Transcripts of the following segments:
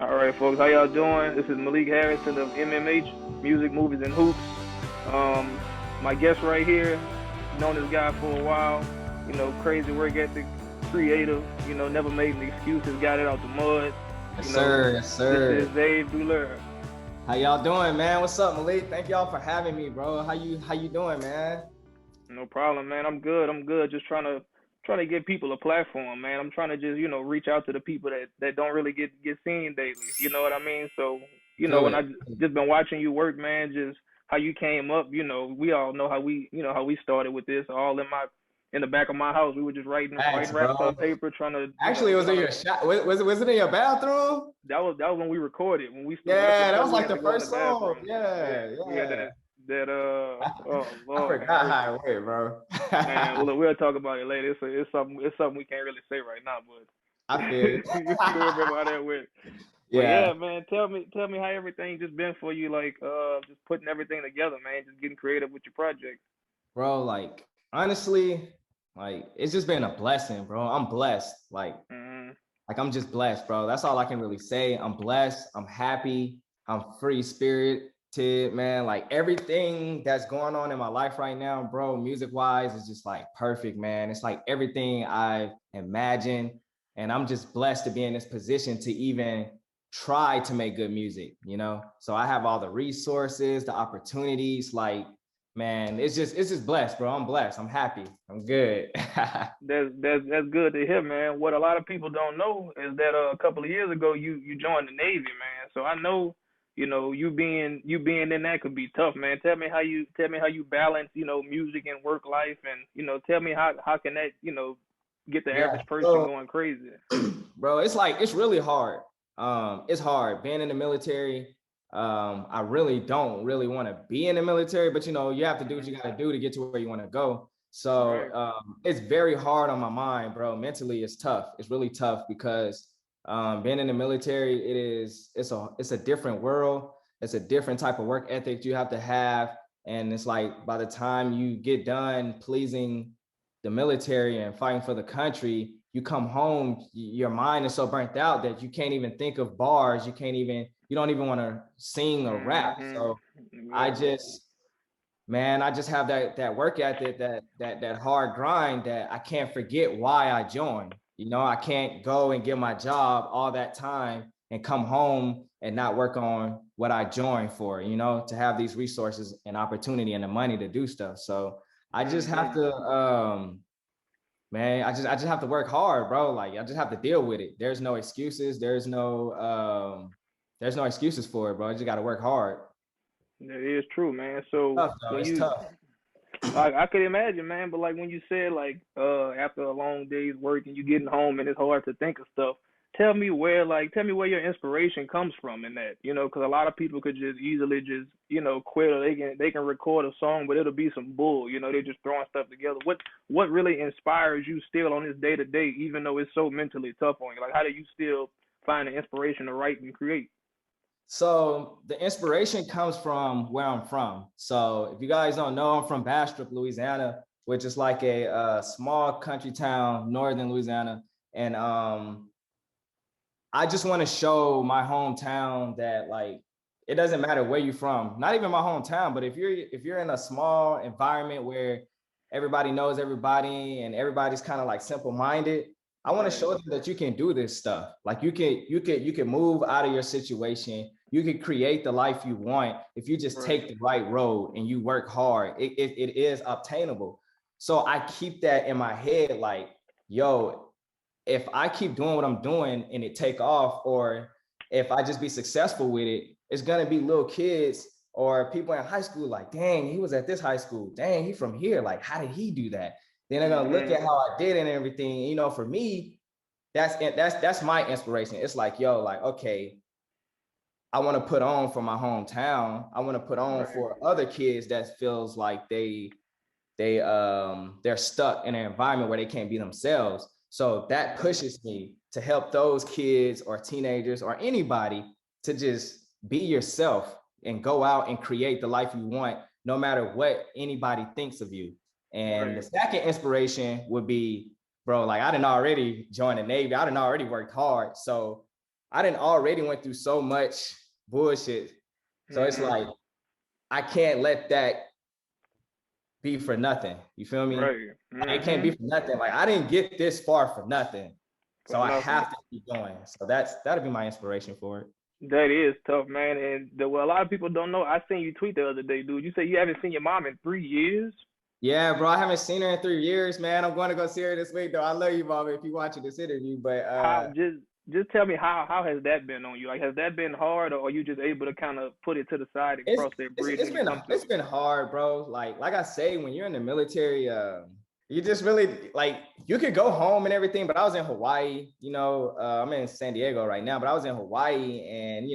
All right, folks, how y'all doing? This is Malik Harrison of MMH, Music, Movies, and Hoops. My guest right here, known this guy for a while. Crazy work ethic, creative. Never made any excuses, got it out the mud. Yes, You know, sir. Yes, this is sir. Zaiv Douleur. How y'all doing, man? What's up, Malik? Thank y'all for having me, bro. How you doing, man? No problem, man. I'm good. I'm good. Just trying to give people a platform, man. I'm trying to just reach out to the people that don't really get seen daily. You know what I mean? So Feel when I it. just been watching you work, man, just how you came up. We all know how we started with this. All in the back of my house, we were just Thanks, writing raps bro. on paper, trying to Actually, it was in trying to. your shot. Was it in your bathroom? That was when we recorded. When we that's Yeah, that before was we like had the to go in the first song. bathroom. Yeah, Yeah, we had yeah. that oh I Lord have forgot mercy. how it went, bro. Man, well, look, we'll talk about it later. It's something we can't really say right now, but I feel you. you remember how that went. But Yeah, yeah, man, tell me how everything just been for you, like just putting everything together, man, just getting creative with your project. bro. Like honestly, like it's just been a blessing, bro. I'm blessed. Mm-hmm. I'm just blessed, bro. That's all I can really say. I'm blessed. I'm happy. I'm free spirited, man. Like everything that's going on in my life right now, bro, music wise, is just like perfect, man. It's like everything I imagined. And I'm just blessed to be in this position to even try to make good music, you know? So I have all the resources, the opportunities. Like, man, it's just blessed, bro. I'm blessed. I'm happy. I'm good. That's good to hear, man. What a lot of people don't know is that a couple of years ago you joined the Navy, man. So I know, you being in that could be tough, man. Tell me how you balance, music and work life, and tell me how can that, get the Yeah. average person So going crazy. bro, it's really hard. It's hard being in the military. I really don't really want to be in the military, but you have to do what Hmm. you got to do to get to where you want to go. So Right. it's very hard on my mind, bro. Mentally, it's tough. It's really tough because being in the military, it's a different world. It's a different type of work ethic you have to have, and it's like by the time you get done pleasing the military and fighting for the country, you come home, your mind is so burnt out that you can't even think of bars. You don't even want to sing or rap. Hmm. So I Exactly. just, man, I just have that work ethic, that hard grind that I can't forget why I joined. I can't go and get my job all that time and come home and not work on what I joined for, to have these resources and opportunity and the money to do stuff. So I just have Hmm. to man, I just have to work hard, bro. Like I just have to deal with it. There's no excuses. There's no excuses for it, bro. I just got to work hard. That is true, man. So Tough though. when It's you, tough. I could imagine, man. But like when you said like after a long day's work and you getting home and it's hard to think of stuff. Tell me where your inspiration comes from in that. Because a lot of people could just easily just quit, or they can record a song, but it'll be some bull. They just throwing stuff together. What really inspires you still on this day to day, even though it's so mentally tough on you? Like how do you still find the inspiration to write and create? So the inspiration comes from where I'm from. So if you guys don't know, I'm from Bastrop, Louisiana, which is like a small country town, northern Louisiana, and I just want to show my hometown that like it doesn't matter where you're from, not even my hometown, but if you're in a small environment where everybody knows everybody and everybody's kind of like simple-minded, I want to Right. show them that you can do this stuff. Like you can move out of your situation. You can create the life you want if you just Right. take the right road and you work hard. It is obtainable. So I keep that in my head, like, yo, if I keep doing what I'm doing and it take off, or if I just be successful with it, it's gonna be little kids or people in high school like, dang, he was at this high school. Dang, he from here. Like, how did he do that? Then they're gonna look Mhm. at how I did it and everything. For me, that's my inspiration. It's like, yo, like, okay, I want to put on for my hometown. I want to put on Right. for other kids that feels like they're stuck in an environment where they can't be themselves. So that Right. pushes me to help those kids or teenagers or anybody to just be yourself and go out and create the life you want, no matter what anybody thinks of you. And the Right. second inspiration would be, bro, like I didn't already join the Navy. I didn't already worked hard. So I didn't already went through so much bullshit. So it's like, I can't let that be for nothing. You feel me? Right. Like, it can't be for nothing. Like, I didn't get this far for nothing. For So I nothing. have to keep going. So that'll be my inspiration for it. That is tough, man. And well, a lot of people don't know. I seen you tweet the other day, dude. You say you haven't seen your mom in 3 years. Yeah, bro. I haven't seen her in 3 years, man. I'm going to go see her this week, though. I love you, Mama, if you watching this interview. But How just tell me how has that been on you? Like, has that been hard, or are you just able to kind of put it to the side and it's cross that it's bridge it's when you been come to it's it? been hard, bro. Like I say, when you're in the military, you just really like you could go home and everything. But I was in Hawaii, I'm in San Diego right now, but I was in Hawaii, and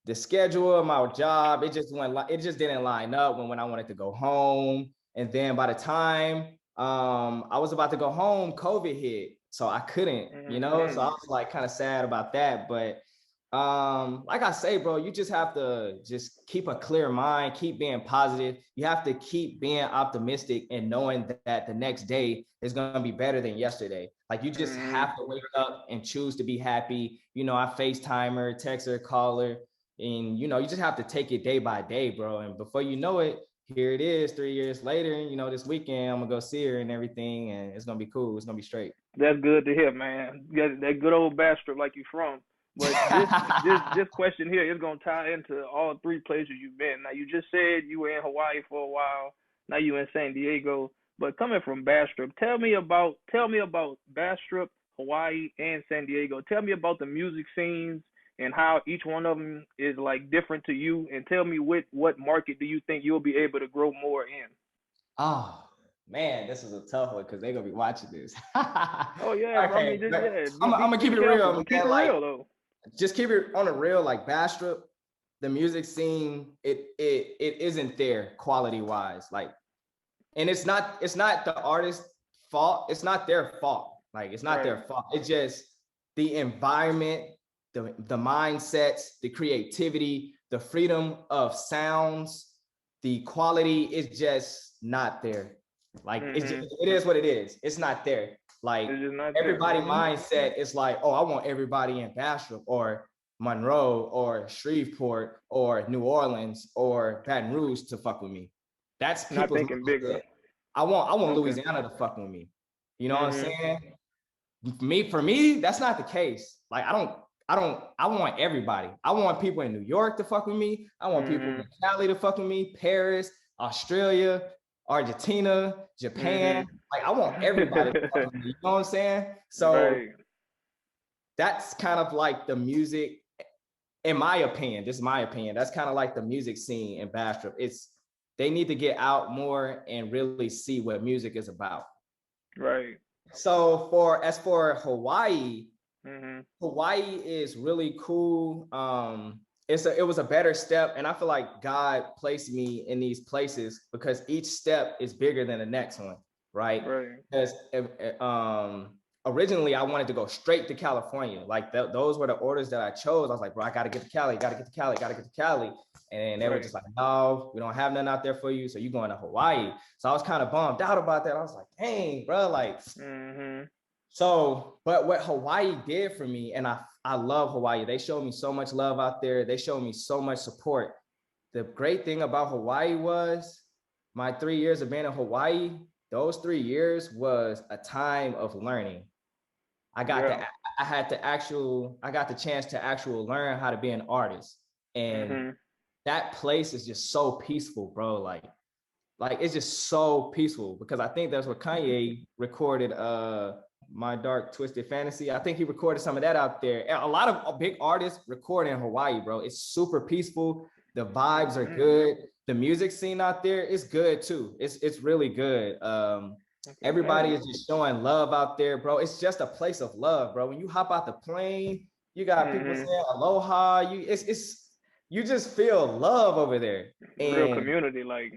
the schedule of my job, it just didn't line up when I wanted to go home. And then by the time I was about to go home, COVID hit. So I couldn't, so I was like kind of sad about that. But like I say, bro, you just have to just keep a clear mind, keep being positive. You have to keep being optimistic and knowing that the next day is going to be better than yesterday. Like, you just have to wake up and choose to be happy. I FaceTime her, text her, call her, and you just have to take it day by day, bro. And before you know it, here it is 3 years later. This weekend I'm gonna go see her and everything, and it's gonna be cool. It's gonna be straight. That's good to hear, man. You got that good old Bastrop like you from. But this question here is gonna tie into all three places you've been. Now, you just said you were in Hawaii for a while. Now you in San Diego. But coming from Bastrop, tell me about Bastrop, Hawaii, and San Diego. Tell me about the music scenes and how each one of them is like different to you. And tell me what market do you think you'll be able to grow more in? Oh man, this is a tough one because they're gonna be watching this. Oh yeah, bro. I Okay, mean, just but yeah, I'm gonna be keep it careful, real, but keep man. it Like, real though. just keep it on the real. Like, Bastrop, the music scene, it isn't there quality wise. Like, and it's not the artist's fault. It's not their fault. Like, it's not Right. their fault. It's just the environment, the mindsets, the creativity, the freedom of sounds, the quality is just not there. Like, it is what it is. It's not there. Like, It's just not there. everybody mindset is like, oh, I want everybody in Bastrop or Monroe or Shreveport or New Orleans or Baton Rouge to fuck with me. That's Not people's thinking bigger. mindset. I want Okay. Louisiana to fuck with me. You know what I'm saying? For me, that's not the case. Like, I want everybody. I want people in New York to fuck with me. I want people in Cali to fuck with me, Paris, Australia, Argentina, Japan. Like, I want everybody to fuck with me. You know what I'm saying? So Right. that's kind of like the music, in my opinion. This is my opinion. That's kind of like the music scene in Bastrop. They need to get out more and really see what music is about. Right. So as for Hawaii, Mhm. Hawaii is really cool. It was a better step, and I feel like God placed me in these places because each step is bigger than the next one, right? Right. Because originally I wanted to go straight to California. Like, those were the orders that I chose. I was like, bro, I gotta get to Cali, gotta get to Cali, gotta get to Cali. And they were just like, no, we don't have nothing out there for you. So you going to Hawaii. So I was kind of bummed out about that. I was like, dang, bro, like. So, but what Hawaii did for me, and I love Hawaii. They showed me so much love out there. They showed me so much support. The great thing about Hawaii was my 3 years of being in Hawaii. Those 3 years was a time of learning. I got the chance to actually learn how to be an artist. And that place is just so peaceful, bro. Like it's just so peaceful because I think that's what Kanye recorded, My Dark Twisted Fantasy. I think he recorded some of that out there. A lot of big artists record in Hawaii, bro. It's super peaceful. The vibes are good. The music scene out there is good too. It's really good. Everybody is just showing love out there, bro. It's just a place of love, bro. When you hop out the plane, you got people saying aloha. You just feel love over there. Real And community, like.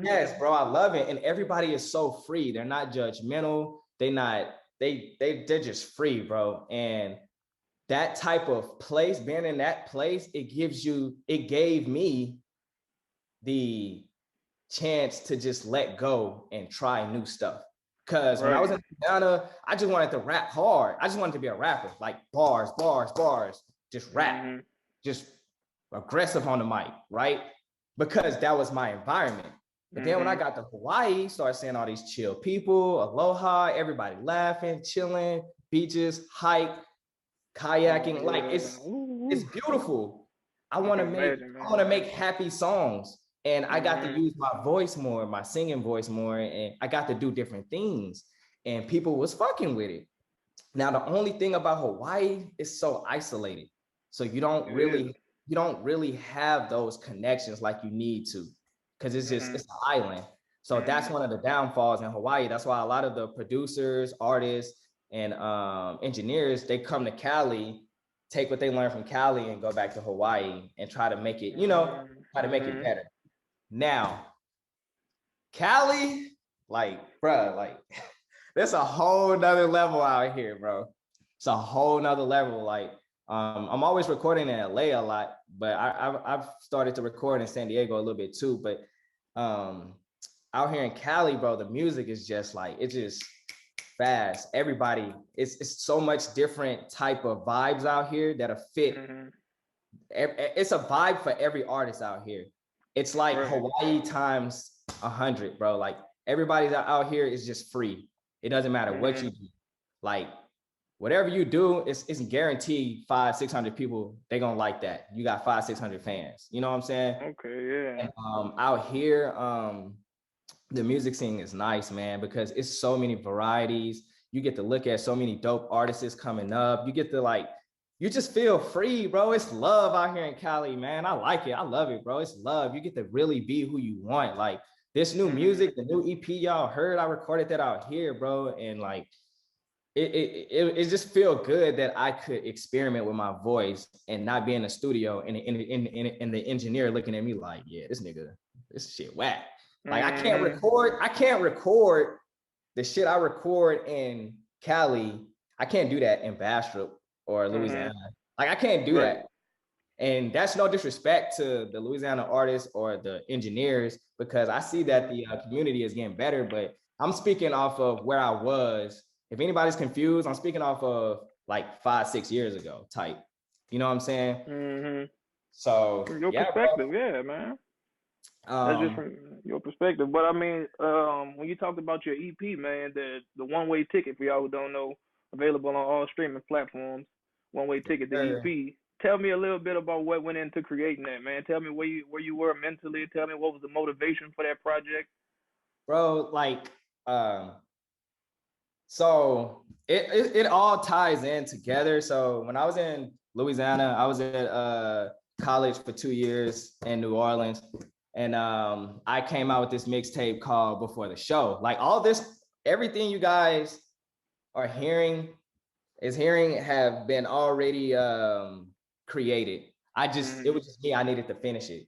yes, bro, I love it. And everybody is so free. They're not judgmental. They're just free, bro. And that type of place, being in that place, it gave me the chance to just let go and try new stuff. Because when I was in Atlanta, I just wanted to rap hard. I just wanted to be a rapper, like bars, bars, bars. just rap, just aggressive on the mic, right? Because that was my environment. But then when I got to Hawaii, started seeing all these chill people, aloha, everybody laughing, chilling, beaches, hike, kayaking. Like it's beautiful. I want to make happy songs. And I got to use my voice more, my singing voice more, and I got to do different things. And people was fucking with it. Now, the only thing about Hawaii is so isolated. So you don't really have those connections like you need to, because it's just it's an island. So that's one of the downfalls in Hawaii. That's why a lot of the producers, artists, and engineers, they come to Cali, take what they learned from Cali and go back to Hawaii and try to make it, try to make it better. Now, Cali, like, bro, like there's a whole nother level out here, bro. It's a whole nother level. Like, I'm always recording in LA a lot, but I've started to record in San Diego a little bit too. But out here in Cali, bro, the music is just like, it's just fast. Everybody, it's so much different type of vibes out here that are fit. It's a vibe for every artist out here. It's like Hawaii times 100, bro. Like everybody out here is just free. It doesn't matter what you do. Like whatever you do, it's guaranteed 500-600 people. They're gonna like that. You got 500-600 fans. You know what I'm saying? Okay, yeah. And out here, the music scene is nice, man, because it's so many varieties. You get to look at so many dope artists coming up. You get to like, you just feel free, bro. It's love out here in Cali, man. I like it. I love it, bro. It's love. You get to really be who you want. Like this new music, the new EP y'all heard, I recorded that out here, bro. And like, it just feel good that I could experiment with my voice and not be in the studio and the engineer looking at me like, yeah, this shit whack. Like I can't record the shit I record in Cali. I can't do that in Bastrop or Louisiana. Like I can't do that. And that's no disrespect to the Louisiana artists or the engineers, because I see that the community is getting better, but I'm speaking off of where I was. If anybody's confused, I'm speaking off of like 5-6 years ago type. You know what I'm saying? So your perspective, yeah, man. That's just from your perspective. But I mean, when you talked about your EP, man, the one-way ticket, for y'all who don't know, available on all streaming platforms. One-way ticket, the EP. Tell me a little bit about what went into creating that, man. Tell me where you were mentally. Tell me what was the motivation for that project, bro. Like, so it all ties in together. So when I was in Louisiana, I was at college for 2 years in New Orleans. And I came out with this mixtape called Before the Show. Like all this, everything you guys are hearing have been already created. It was just me, I needed to finish it.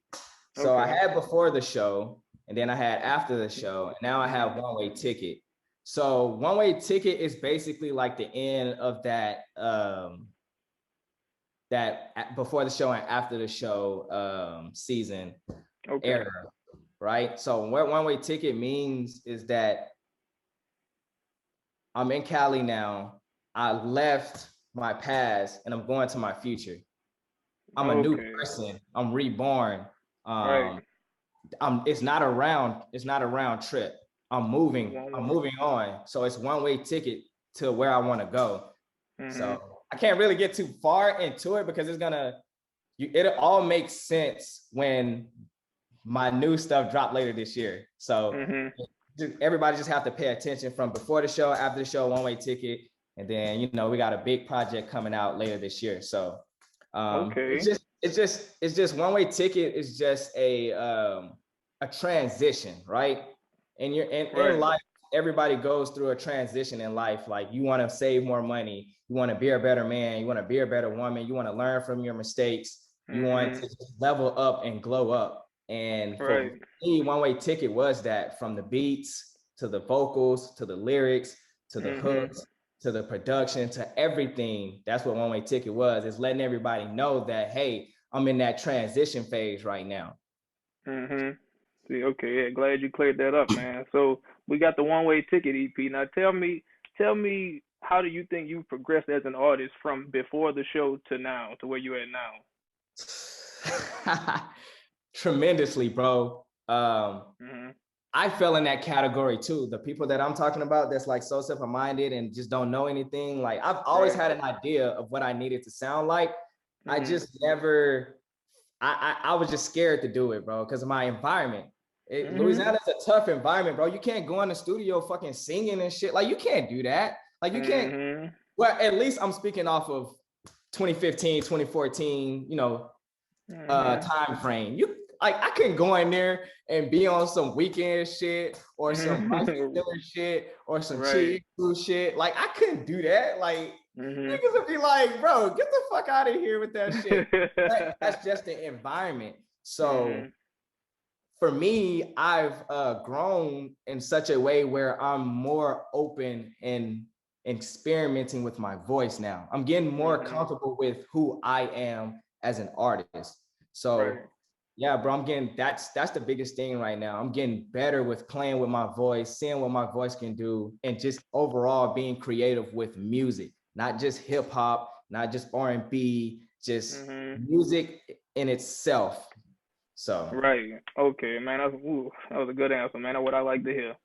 So I had Before the Show, and then I had After the Show, and now I have One Way Ticket. So One Way Ticket is basically like the end of that that Before the Show and After the Show season era, right? So what One Way Ticket means is that I'm in Cali now. I left my past and I'm going to my future. I'm a new person. I'm reborn. It's not a round trip. I'm moving on. So it's one way ticket to where I want to go. So I can't really get too far into it because it all makes sense when my new stuff dropped later this year. So everybody just have to pay attention from Before the Show, After the Show, One Way Ticket. And then, we got a big project coming out later this year. So it's just One Way Ticket is just a transition, right? And in life, everybody goes through a transition in life. Like you want to save more money, you want to be a better man, you want to be a better woman, you want to learn from your mistakes, you want to level up and glow up. And for me, One Way Ticket was that, from the beats to the vocals to the lyrics to the hooks to the production to everything. That's what One Way Ticket was. It's letting everybody know that, hey, I'm in that transition phase right now. See, okay, yeah, glad you cleared that up, man. So we got the One Way Ticket EP. Now tell me how do you think you progressed as an artist from before the show to now, to where you at now? Tremendously, bro. Mhm. I fell in that category too. The people that I'm talking about that's like so simple-minded and just don't know anything. Like I've always Right. had an idea of what I needed to sound like. I Mhm. just never, I was just scared to do it, bro, because of my environment. Mhm. Louisiana's a tough environment, bro. You can't go in the studio fucking singing and shit. Like you can't do that. Like you can't, Mhm. well, at least I'm speaking off of 2015, 2014, Mhm. time frame. You like I couldn't go in there and be on some weekend shit or some Bryson Mhm. Tiller shit or some Right. Chi Crew shit. Like I couldn't do that. Like Mhm. niggas would be like, bro, get the fuck out of here with that shit. But that's just the environment. So Mhm. for me, I've grown in such a way where I'm more open and experimenting with my voice now. I'm getting more Mhm. comfortable with who I am as an artist. Right. So yeah, bro, I'm getting that's the biggest thing right now. I'm getting better with playing with my voice, seeing what my voice can do, and just overall being creative with music, not just hip hop, not just R&B, just Mhm. music in itself. So Right. Okay, man. That was a good answer, man. That's what I like to hear.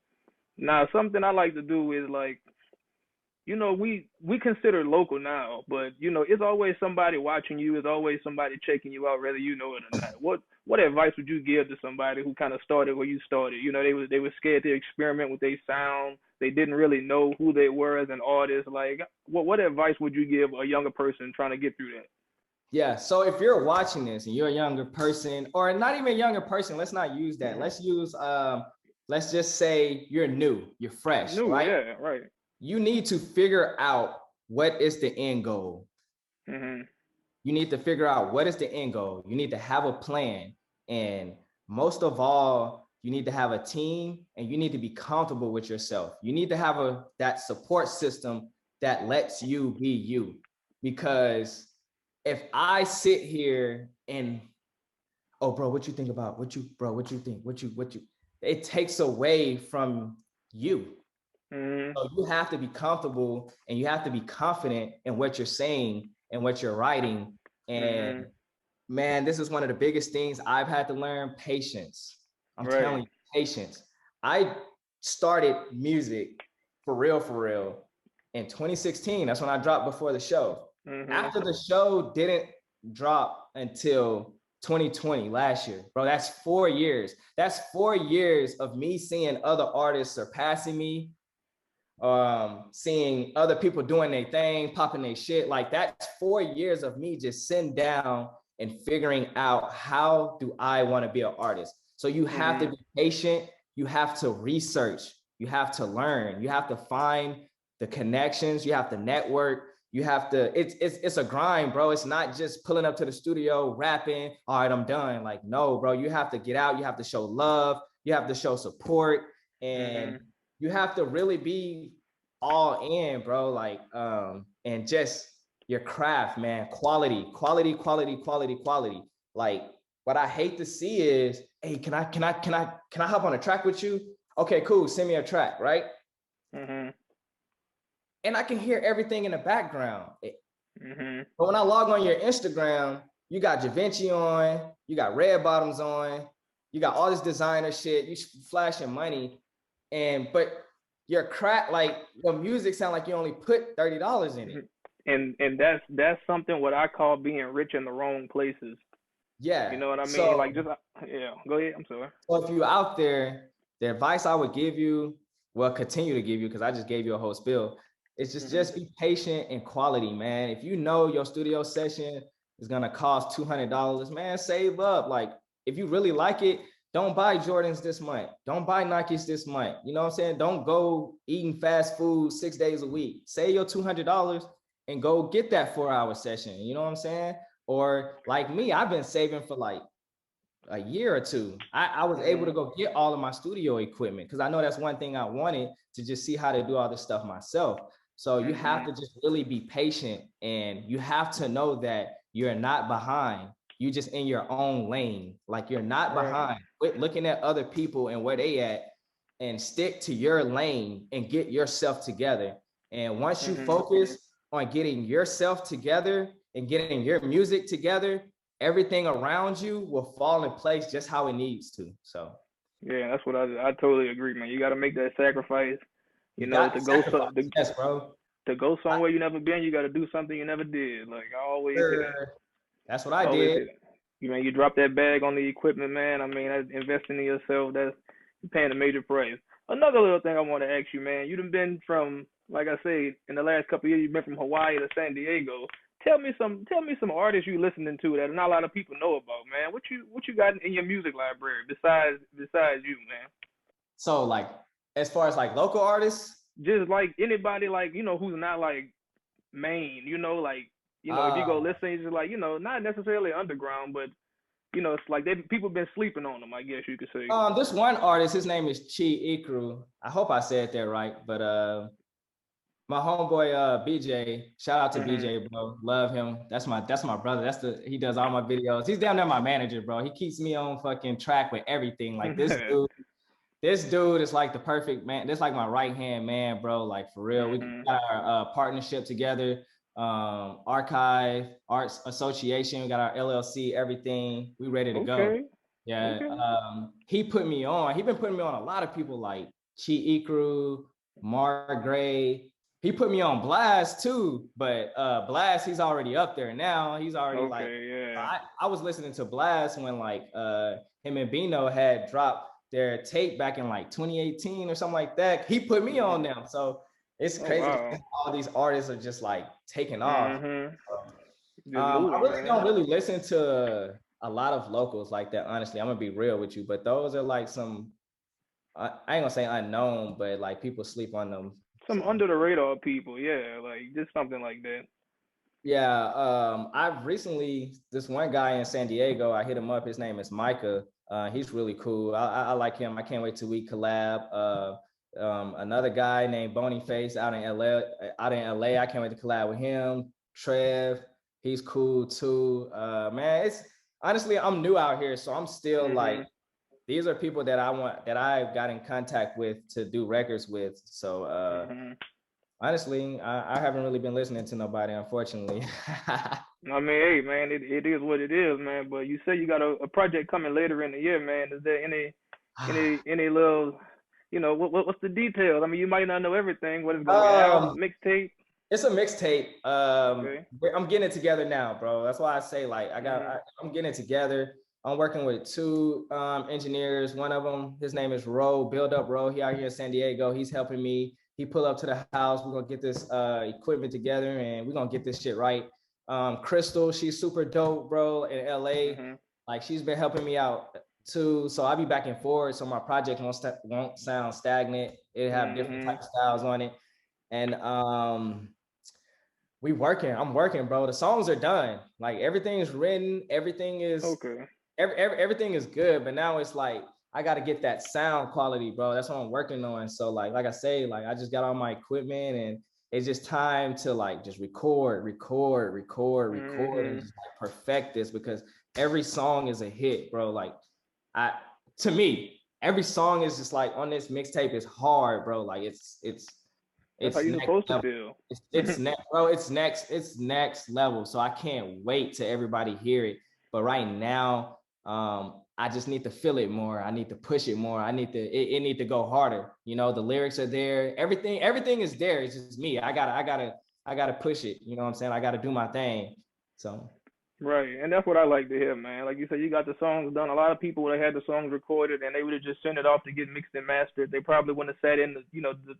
Now, something I like to do is like, we consider local now, but it's always somebody watching you. It's always somebody checking you out, whether you know it or not. What advice would you give to somebody who kind of started where you started? They were scared to experiment with their sound. They didn't really know who they were as an artist. Like, what advice would you give a younger person trying to get through that? yeah, so if you're watching this and you're a younger person, or not even a younger person, let's not use that. Hmm. Let's just say you're new, you're fresh, New, right? yeah, right. You need to figure out what is the end goal. Mhm. You need to figure out what is the end goal. You need to have a plan. And most of all, you need to have a team and you need to be comfortable with yourself. You need to have that support system that lets you be you. Because if I sit here and, oh bro, what you think about what you think, it takes away from you. Mhm. So you have to be comfortable and you have to be confident in what you're saying and what you're writing. And Mhm. man, this is one of the biggest things I've had to learn: patience. I'm Right. telling you, patience. I started music for real, in 2016. That's when I dropped Before the Show. Mhm. After the show didn't drop until 2020, last year. Bro, that's 4 years. That's 4 years of me seeing other artists surpassing me, seeing other people doing their thing, popping their shit. Like that's 4 years of me just sitting down and figuring out how do I want to be an artist. So you have to Mhm. be patient. You have to research. You have to learn. You have to find the connections. You have to network. You have to. It's a grind, bro. It's not just pulling up to the studio, rapping. All right, I'm done. Like no, bro. You have to get out. You have to show love. You have to show support, and Mhm. you have to really be all in, bro. Like, and just your craft, man. Quality. Like, what I hate to see is, hey, can I hop on a track with you? Okay, cool. Send me a track, right? Mhm. And I can hear everything in the background. Mhm. But when I log on your Instagram, you got Javinci on, you got red bottoms on, you got all this designer shit, you flashing money, but your crack, like your music sound like you only put $30 in it. Mhm. And that's something what I call being rich in the wrong places. You Yeah. know what I mean? So, Like just yeah. Go ahead. I'm sorry. so if you out there, the advice I would give you, well, continue to give you, because I just gave you a whole spill. It's Mhm. just be patient and quality, man. If you know your studio session is gonna cost $200, man, save up. Like, if you really like it, don't buy Jordans this month. Don't buy Nikes this month. You know what I'm saying? Don't go eating fast food 6 days a week. Save your $200 and go get that 4 hour session. You know what I'm saying? Or like me, I've been saving for like a year or two. I was able to Mhm. go get all of my studio equipment because I know that's one thing I wanted, to just see how to do all this stuff myself. So you have Mhm. to just really be patient, and you have to know that you're not behind. You just in your own lane. Like you're not Right. behind. Quit looking at other people and where they at, and stick to your lane and get yourself together. And once you focus on getting yourself together and getting your music together, everything around you will fall in place just how it needs to. So yeah, that's what I totally agree, man. You got to make that sacrifice, you got to to go sacrifice. Yes, bro. to go somewhere you never been. You got to do something you never did. Like I always hear that. That's what I Always did. hear that. You man, you drop that bag on the equipment, man. I mean, that's investing in yourself. That's you're paying a major price. Another little thing I want to ask you, man. You done been from, like I say, in the last couple of years, you've been from Hawaii to San Diego. Tell me some artists you listening to that not a lot of people know about, man. What you got in your music library besides you, man? So like, as far as like local artists, Just like anybody, like who's not like main, like if you go uh, listen, it's just like not necessarily underground, but it's like people been sleeping on them, I guess you could say. this one artist, his name is Chi Ikru. I hope I said that right, but my homeboy BJ, shout out to Mhm. BJ, bro. Love him. That's my brother. He does all my videos. He's down there my manager, bro. He keeps me on fucking track with everything. Like this dude is like the perfect man. This like my right hand man, bro. Like for real. We Mhm. got our partnership together. Archive Arts Association. We got our LLC. Everything. We ready to go. Okay. Yeah. Okay. He put me on. He been putting me on a lot of people like Chi Ikru, Mark Gray. He put me on Blast too, but Blast, he's already up there now. He's already like, Okay. Yeah. I was listening to Blast when like him and Bino had dropped their tape back in like 2018 or something like that. He put me on them. So it's Oh crazy wow. all these artists are just like taking off. Mhm. Just I moving, really man. don't really listen to a lot of locals like that, honestly. I'm gonna be real with you, but those are like some I ain't gonna say unknown, but like people sleep on them. Some So under the radar people, yeah, like just something like that. yeah, I've recently this one guy in San Diego. I hit him up. His name is Micah. He's really cool. I like him. I can't wait till we collab. Another guy named Bonyface out in LA. Out in LA, I can't wait to collab with him. Trev, he's cool too. Man, it's honestly I'm new out here, so I'm still like Mhm. these are people that I've got in contact with to do records with. So Mhm. honestly, I haven't really been listening to nobody, unfortunately. I mean, hey, man, it is what it is, man. But you say you got a project coming later in the year, man. Is there any little, what's the details? I mean, you might not know everything. What is gonna be an album, um, mixtape? it's a mixtape. Okay. I'm getting it together now, bro. That's why I say like Mhm. I'm getting it together. I'm working with two engineers. One of them, his name is Ro, Build Up Ro. He out here in San Diego. He's helping me. He pull up to the house. We're gonna get this equipment together and we're gonna get this shit right. Crystal, she's super dope, bro, in LA. Mhm. Like she's been helping me out too. So I'll be back and forth. So my project won't sound stagnant. It have different type Mhm. of styles on it. And I'm working, bro. The songs are done. Like everything is written, Okay. everything is good. But now it's like I gotta get that sound quality, bro. That's what I'm working on. So like I say, like I just got all my equipment and it's just time to like just record and Mhm. just like perfect this because every song is a hit, bro. Like I to me, every song is just like on this mixtape is hard, bro. Like That's how it's you next supposed to level. feel. It's next, bro. It's next level. So I can't wait to everybody hear it. But right now, I just need to feel it more. I need to push it more. It need to go harder. You know, the lyrics are there. Everything is there. It's just me. I gotta push it. You know what I'm saying? I gotta do my thing. So Right, and that's what I like to hear, man. Like you said, you got the songs done. A lot of people would have had the songs recorded, and they would have just sent it off to get mixed and mastered. They probably wouldn't have sat in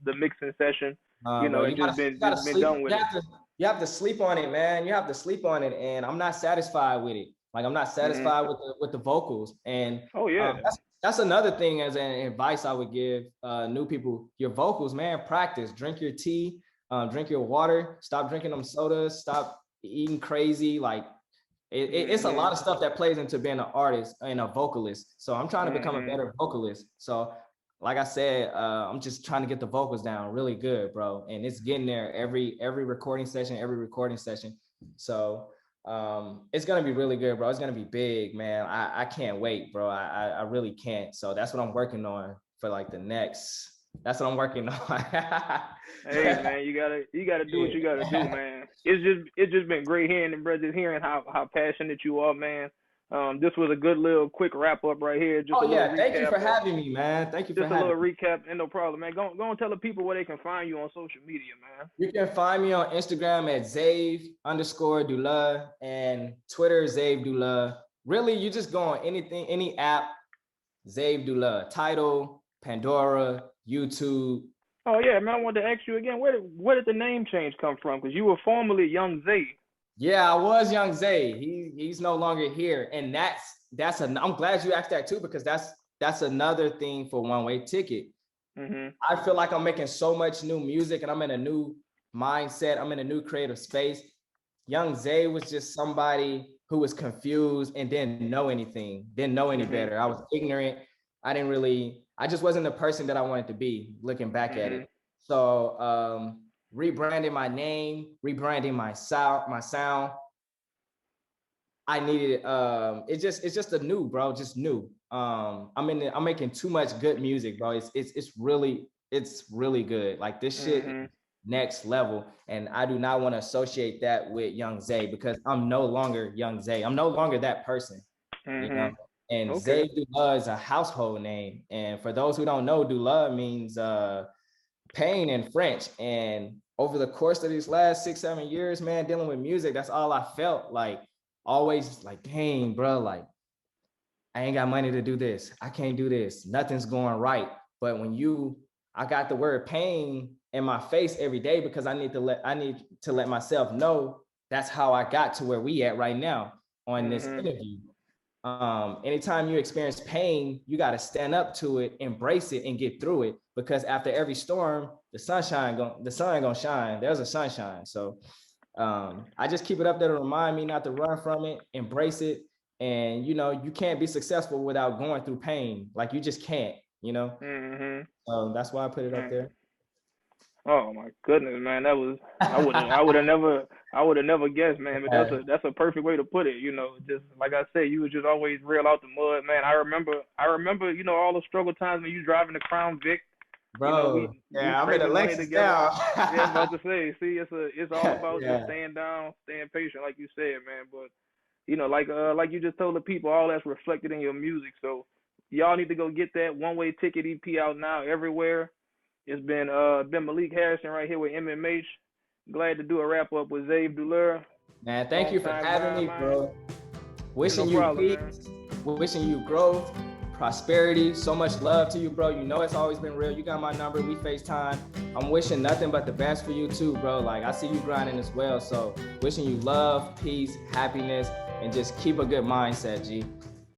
the mixing session, bro, and you gotta just been sleep. done with it. You have to sleep on it, man. You have to sleep on it, and I'm not satisfied with it. Like I'm not Mhm. satisfied with the vocals, and Oh yeah. that's another thing as an advice I would give new people. Your vocals, man, practice. Drink your tea, drink your water. Stop drinking them sodas. Stop eating crazy. Like it's a lot Mhm. of stuff that plays into being an artist and a vocalist. So I'm trying to become a Mhm. better vocalist. So like I said, I'm just trying to get the vocals down really good, bro. And it's getting there every recording session. So it's gonna be really good, bro. It's gonna be big, man. I can't wait, bro. I really can't. So that's what I'm working on for like the next. That's what I'm working on. Hey man, you gotta do what you gotta do, man. It's just been great hearing the brothers, hearing how passionate you are, man. This was a good little quick wrap up right here. Just a Oh little yeah, thank you recap for of having me, man. Thank you for just a having little me. recap, and no problem, man. Go and tell the people where they can find you on social media, man. You can find me on Instagram at Zaiv_Douleur and Twitter Zaiv Douleur. Really, you just go on anything, any app, Zaiv Douleur. Tidal, Pandora, YouTube. Oh yeah, man. I wanted to ask you again, where did the name change come from? Because you were formerly Young Zayy. Yeah, I was Young Zay. He's no longer here, and that's I'm glad you asked that too, because that's another thing for One Way Ticket. Mhm. I feel like I'm making so much new music, and I'm in a new mindset. I'm in a new creative space. Young Zay was just somebody who was confused and didn't know anything, didn't know any Mhm. better. I was ignorant. I just wasn't the person that I wanted to be looking back at Mhm. it. So rebranding my name, rebranding my sound. I needed it's just a new, bro, just new. I'm making too much good music, bro. It's really good. Like this shit Mhm. next level. And I do not want to associate that with Young Zay, because I'm no longer Young Zay. I'm no longer that person, you know. Mhm. And Okay. Zay Douleur is a household name. And for those who don't know, Douleur means pain in French. And over the course of these last 6-7 years, man, dealing with music, that's all I felt like. Always like, dang, bro, like I ain't got money to do this. I can't do this. Nothing's going right. But I got the word pain in my face every day, because I need to let myself know that's how I got to where we at right now on this Mhm. interview. Anytime you experience pain, you got to stand up to it, embrace it, and get through it. Because after every storm, the sun gonna shine. There's a sunshine. So I just keep it up there to remind me not to run from it, embrace it. And you can't be successful without going through pain. Like you just can't. Mhm. So that's why I put it up Man. there. Oh my goodness, man. That was I would have never guessed, man. But that's a perfect way to put it. Just like I said, you was just always real out the mud, man. I remember, all the struggle times when you driving the Crown Vic. We Bro, we yeah, I'm in a scraping money Lexus together. now. Yeah, I'm about to say. See, it's all about just Yeah. staying down, staying patient, like you said, man. But like you just told the people, all that's reflected in your music. So y'all need to go get that One Way Ticket EP out now everywhere. It's been Malik Harrison right here with MMH. Glad to do a wrap up with Zaiv Douleur. Man, thank Long you for time having grind, me, man. bro. No Wishing you problem, man. peace, wishing you growth, prosperity, so much love to you, bro. You know it's always been real. You got my number, we FaceTime. I'm wishing nothing but the best for you too, bro. Like I see you grinding as well. So wishing you love, peace, happiness, and just keep a good mindset, G.